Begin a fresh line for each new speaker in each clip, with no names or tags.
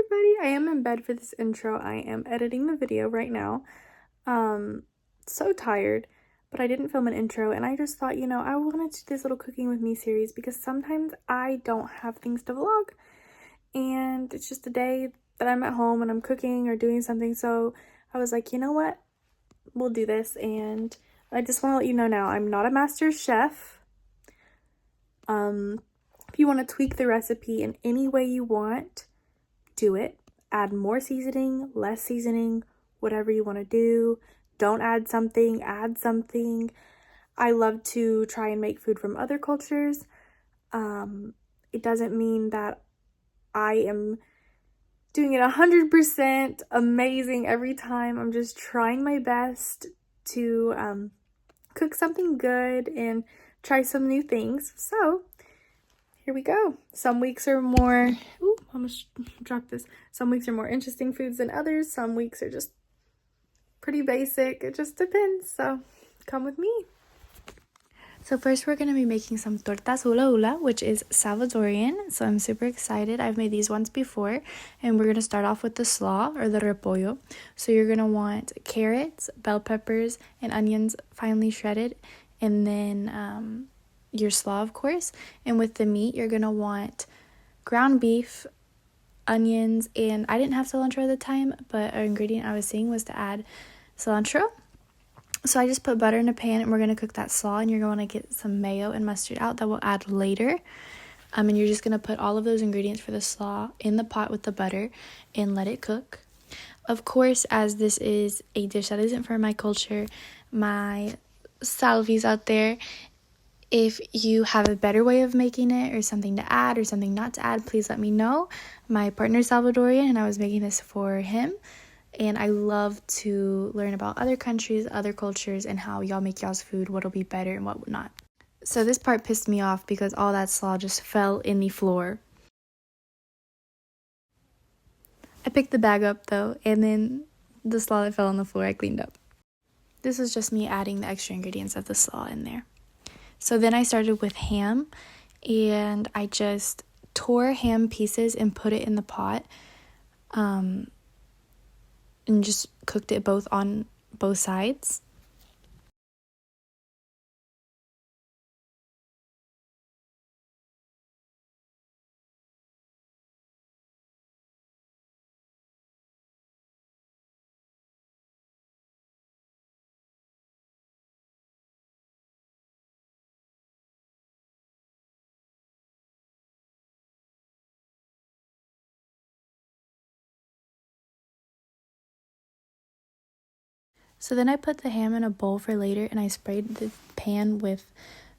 everybody. I am in bed for this intro. I am editing the video right now. So tired, but I didn't film an intro, and I just thought, I wanted to do this little cooking with me series because sometimes I don't have things to vlog, and it's just a day that I'm at home and I'm cooking or doing something. So I was like, you know what? We'll do this, and I just want to let you know now, I'm not a master chef. If you want to tweak the recipe in any way you want, do it. Add more seasoning, less seasoning, whatever you want to do. Don't add something, add something. I love to try and make food from other cultures. It doesn't mean that I am doing it 100% amazing every time. I'm just trying my best to cook something good and try some new things. So here we go. Some weeks are more, ooh, I almost dropped this. Some weeks are more interesting foods than others. Some weeks are just pretty basic. It just depends. So come with me. So first we're going to be making some tortas hula hula, which is Salvadorian. So I'm super excited. I've made these once before, and we're going to start off with the slaw or the repollo. So you're going to want carrots, bell peppers, and onions finely shredded, and then your slaw, of course. And with the meat, you're going to want ground beef, onions, and I didn't have cilantro at the time, but an ingredient I was seeing was to add cilantro. So I just put butter in a pan, and we're going to cook that slaw, and you're going to get some mayo and mustard out that we'll add later. And you're just going to put all of those ingredients for the slaw in the pot with the butter and let it cook. Of course, as this is a dish that isn't for my culture, my salvies out there, if you have a better way of making it or something to add or something not to add, please let me know. My partner's Salvadorian, and I was making this for him. And I love to learn about other countries, other cultures, and how y'all make y'all's food, what'll be better and what not. So this part pissed me off because all that slaw just fell in the floor. I picked the bag up though, and then the slaw that fell on the floor I cleaned up. This is just me adding the extra ingredients of the slaw in there. So then I started with ham, and I just tore ham pieces and put it in the pot. And just cooked it on both sides. So then I put the ham in a bowl for later, and I sprayed the pan with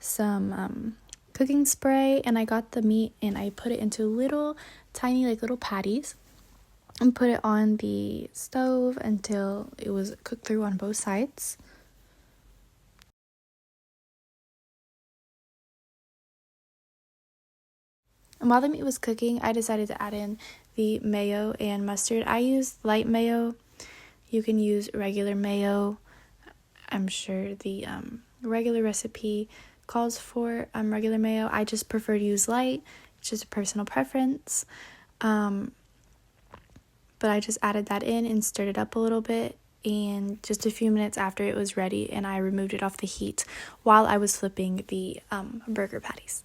some cooking spray, and I got the meat and I put it into little tiny little patties and put it on the stove until it was cooked through on both sides. And while the meat was cooking, I decided to add in the mayo and mustard. I used light mayo. You can use regular mayo. I'm sure the regular recipe calls for regular mayo. I just prefer to use light. It's just a personal preference. But I just added that in and stirred it up a little bit. And just a few minutes after it was ready, and I removed it off the heat while I was flipping the burger patties.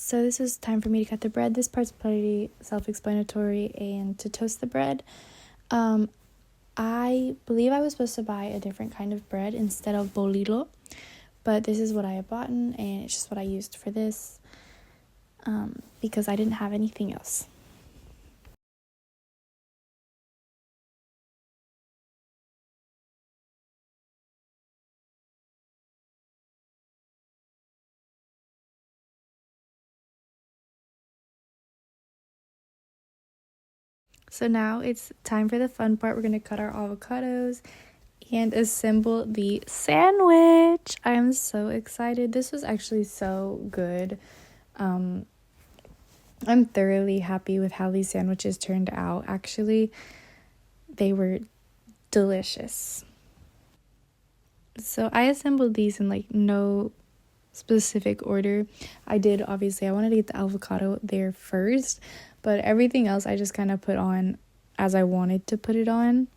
So this is time for me to cut the bread. This part's pretty self-explanatory, and to toast the bread, I believe I was supposed to buy a different kind of bread instead of bolillo, but this is what I had bought, and it's just what I used for this because I didn't have anything else. So now it's time for the fun part. We're going to cut our avocados and assemble the sandwich. I am so excited. This was actually so good. I'm thoroughly happy with how these sandwiches turned out. Actually, they were delicious. So I assembled these in like no specific order. I wanted to get the avocado there first, but everything else I just kind of put on as I wanted to put it on.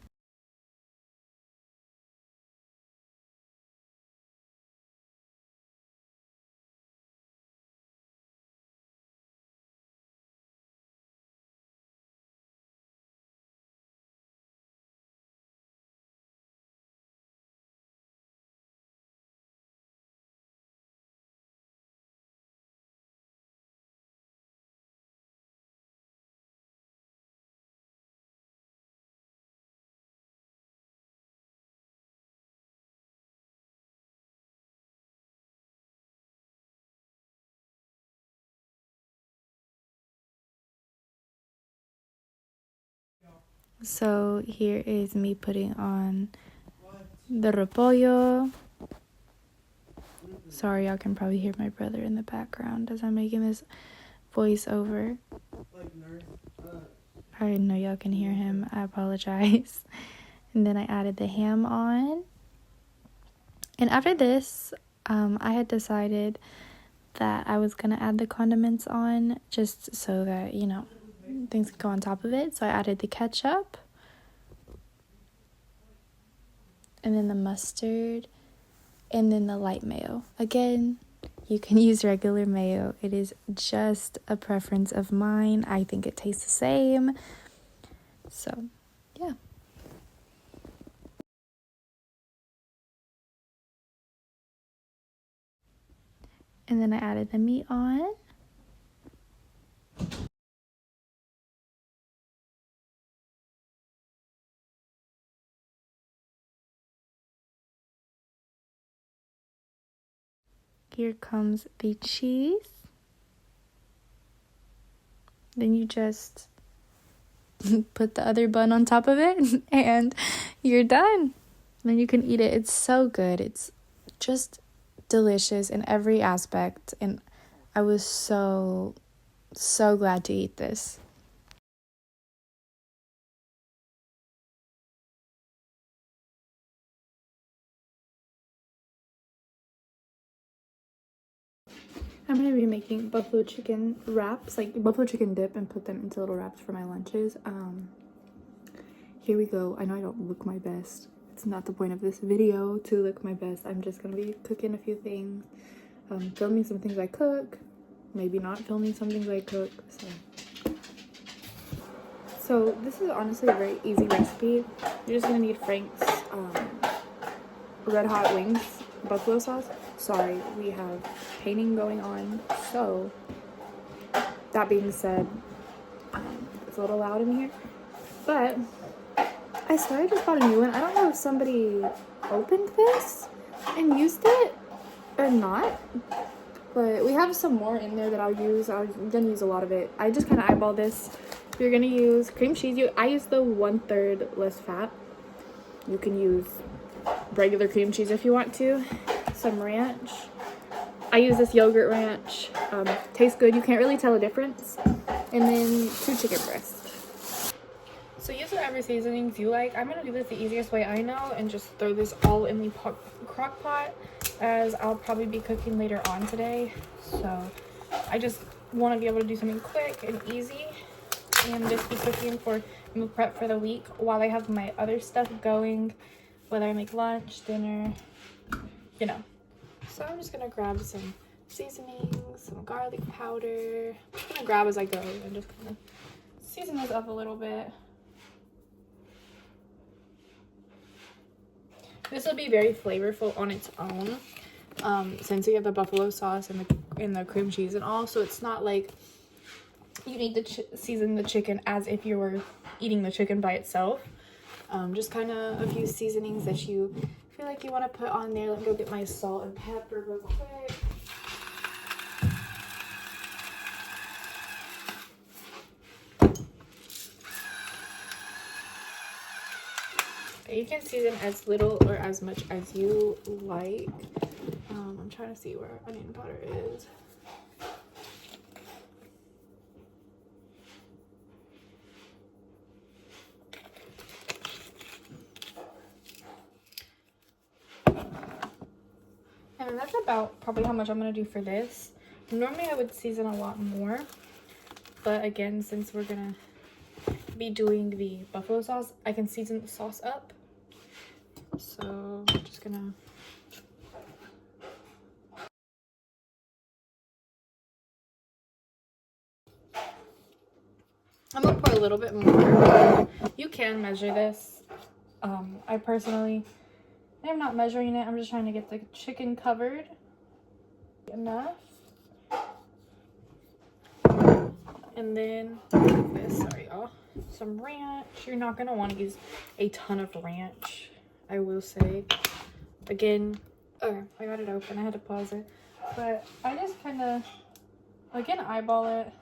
So here is me putting on the repollo. Sorry, y'all can probably hear my brother in the background as I'm making this voiceover. I know y'all can hear him. I apologize. And then I added the ham on. And after this, I had decided that I was going to add the condiments on just so that, you know, things could go on top of it. So I added the ketchup. And then the mustard. And then the light mayo. Again, you can use regular mayo. It is just a preference of mine. I think it tastes the same. So, yeah. And then I added the meat on. Here comes the cheese. Then you just put the other bun on top of it and you're done. Then you can eat it. It's so good. It's just delicious in every aspect. And I was so glad to eat this. I'm going to be making buffalo chicken wraps, like buffalo chicken dip, and put them into little wraps for my lunches. Here we go. I know I don't look my best. It's not the point of this video to look my best. I'm just going to be cooking a few things, filming some things I cook, maybe not filming some things I cook. So this is honestly a very easy recipe. You're just going to need Frank's red hot wings, buffalo sauce. Sorry, we have painting going on, so that being said, it's a little loud in here, but I swear I just bought a new one. I don't know if somebody opened this and used it or not, but we have some more in there that I'll use. I'm gonna use a lot of it. I just kind of eyeball this. You're gonna use cream cheese. I use the 1/3 less fat. You can use regular cream cheese if you want to. Some ranch. I use this yogurt ranch. Tastes good. You can't really tell a difference. And then 2 chicken breasts. So use whatever seasonings you like. I'm gonna do this the easiest way I know and just throw this all in the crock pot, as I'll probably be cooking later on today. So I just want to be able to do something quick and easy and just be cooking for meal prep for the week while I have my other stuff going, whether I make lunch, dinner, you know. So I'm just gonna grab some seasonings, some garlic powder. I'm just gonna grab as I go and just kind of season this up a little bit. This will be very flavorful on its own, since we have the buffalo sauce and the cream cheese and all. So it's not like you need to season the chicken as if you were eating the chicken by itself. Just kind of a few seasonings that you feel like you want to put on there. Let me go get my salt and pepper real quick. You can season as little or as much as you like. I'm trying to see where onion powder is. that's about probably how much I'm gonna do for this. Normally I would season a lot more, but again, since we're gonna be doing the buffalo sauce, I can season the sauce up. So I'm just gonna pour a little bit more. You can measure this. I personally am not measuring it. I'm just trying to get the chicken covered enough. And then this, sorry y'all, some ranch. You're not gonna want to use a ton of ranch, I will say. Again, oh, I got it open, I had to pause it. But I just kind of, again, eyeball it.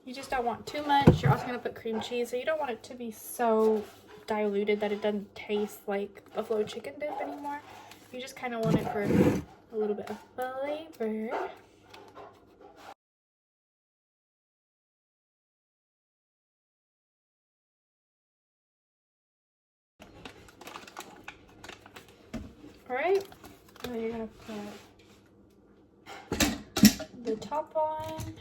You just don't want too much. You're also gonna put cream cheese, so you don't want it to be so diluted that it doesn't taste like buffalo chicken dip anymore. You just kind of want it for a little bit of flavor. All right, and then you're gonna put the top on.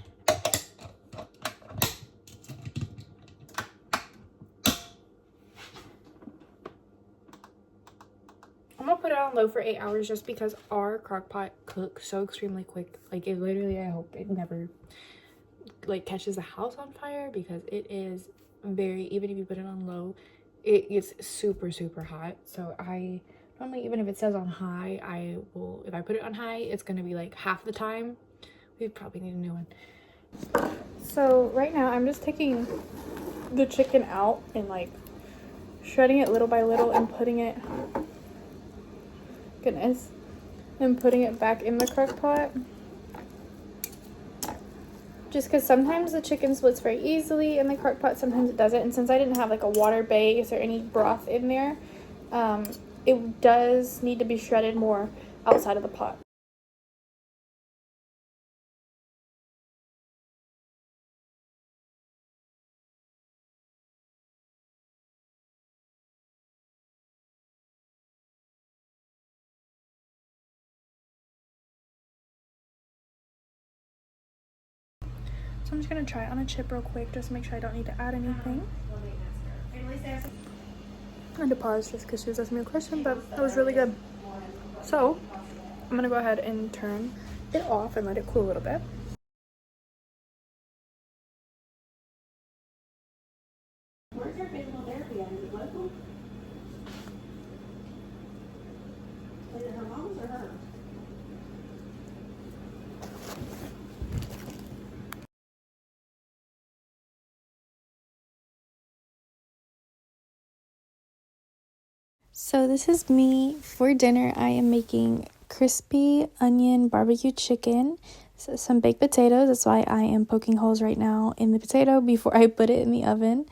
I'm gonna put it on low for 8 hours just because our crock pot cooks so extremely quick. Like, it literally, I hope it never like catches the house on fire, because it is very, even if you put it on low, it gets super hot. So I normally, even if it says on high, I will, if I put it on high, it's gonna be like half the time. We probably need a new one. So right now I'm just taking the chicken out and like shredding it little by little and putting it, goodness, and putting it back in the crock pot. Just because sometimes the chicken splits very easily in the crock pot, sometimes it doesn't. And since I didn't have like a water base or any broth in there, it does need to be shredded more outside of the pot. So I'm just gonna try it on a chip real quick, just to make sure I don't need to add anything. I had to pause just because she was asking me a question, but it was really good. So I'm gonna go ahead and turn it off and let it cool a little bit. Where's your physical therapy at? Is it local? Is it her mom's or her? So this is me for dinner. I am making crispy onion barbecue chicken, so some baked potatoes. That's why I am poking holes right now in the potato before I put it in the oven,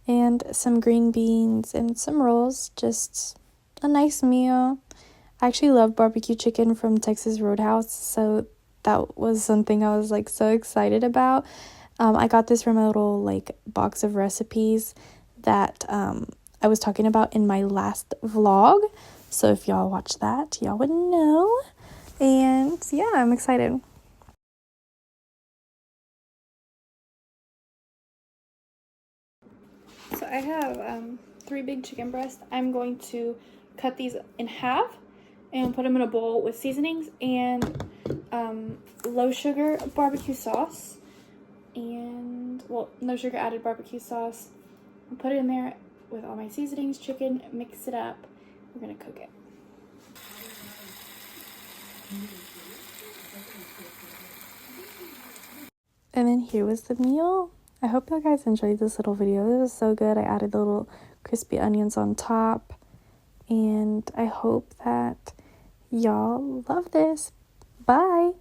and some green beans and some rolls. Just a nice meal. I actually love barbecue chicken from Texas Roadhouse, so that was something I was like so excited about. I got this from a little like box of recipes that I was talking about in my last vlog. So if y'all watch that, y'all would know. And yeah, I'm excited. So I have 3 big chicken breasts. I'm going to cut these in half and put them in a bowl with seasonings and low sugar barbecue sauce. And, well, no sugar added barbecue sauce. I'll put it in there with all my seasonings, chicken, mix it up. We're gonna cook it. And then here was the meal. I hope you guys enjoyed this little video. This was so good. I added the little crispy onions on top. And I hope that y'all love this. Bye.